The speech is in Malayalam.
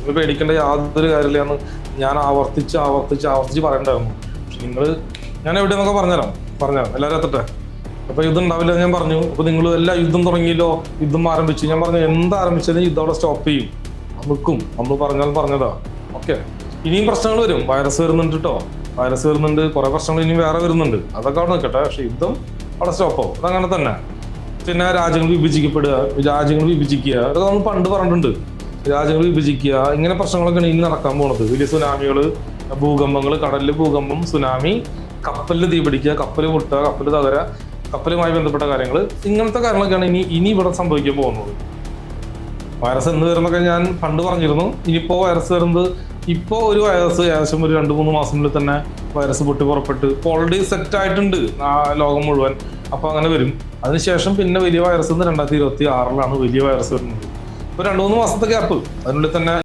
നിങ്ങൾ പേടിക്കേണ്ട യാതൊരു കാര്യമില്ല എന്ന് ഞാൻ ആവർത്തിച്ച് പറയണ്ടായിരുന്നു. പക്ഷെ ഞാൻ എവിടെയെന്നൊക്കെ പറഞ്ഞുതരാം എല്ലാവരും എത്തട്ടെ. അപ്പൊ യുദ്ധം ഉണ്ടാവില്ല ഞാൻ പറഞ്ഞു. അപ്പൊ നിങ്ങൾ എല്ലാം യുദ്ധം തുടങ്ങിയല്ലോ, യുദ്ധം ആരംഭിച്ചു. ഞാൻ പറഞ്ഞു എന്താരംഭിച്ചാലും യുദ്ധം അവിടെ സ്റ്റോപ്പ് ചെയ്യും, നിൽക്കും. നമ്മൾ പറഞ്ഞതാ. ഓക്കെ, ഇനിയും പ്രശ്നങ്ങൾ വരും. വൈറസ് വരുന്നുണ്ട് കേട്ടോ, വൈറസ് വരുന്നുണ്ട്, കുറെ പ്രശ്നങ്ങൾ ഇനിയും വേറെ വരുന്നുണ്ട്. അതൊക്കെ അവിടെ നിൽക്കട്ടെ. പക്ഷെ യുദ്ധം അവിടെ സ്റ്റോപ്പോ അതങ്ങനെ തന്നെ. പിന്നെ രാജ്യങ്ങൾ വിഭജിക്കുക, അതൊക്കെ നമ്മൾ പണ്ട് പറഞ്ഞിട്ടുണ്ട്. രാജ്യങ്ങൾ വിഭജിക്കുക, ഇങ്ങനെ പ്രശ്നങ്ങളൊക്കെയാണ് ഇനി നടക്കാൻ പോകുന്നത്. വലിയ സുനാമികൾ, ഭൂകമ്പങ്ങൾ, കടലിൽ ഭൂകമ്പം, സുനാമി, കപ്പലിൽ തീപിടിക്കുക, കപ്പൽ പൊട്ടുക, കപ്പൽ തകര, കപ്പലുമായി ബന്ധപ്പെട്ട കാര്യങ്ങൾ, ഇങ്ങനത്തെ കാര്യങ്ങളൊക്കെയാണ് ഇനി ഇവിടെ സംഭവിക്കാൻ പോകുന്നത്. വൈറസ് എന്ന് വരുന്നൊക്കെ ഞാൻ പണ്ട് പറഞ്ഞിരുന്നു. ഇനിയിപ്പോൾ വൈറസ് വരുന്നത്, ഇപ്പോൾ ഒരു വൈറസ് ഏകദേശം ഒരു 2-3 മാസത്തിനുള്ളിൽ തന്നെ വൈറസ് പൊട്ടി പുറപ്പെട്ട് ഇപ്പോൾ ഓൾറെഡി സെറ്റ് ആയിട്ടുണ്ട് ലോകം മുഴുവൻ. അപ്പോൾ അങ്ങനെ വരും. അതിനുശേഷം പിന്നെ വലിയ വൈറസ് 2026 വലിയ വൈറസ് വരുന്നത്. ഇപ്പോൾ 2-3 മാസത്തെ ഗ്യാപ്പ്, അതിനുള്ളിൽ തന്നെ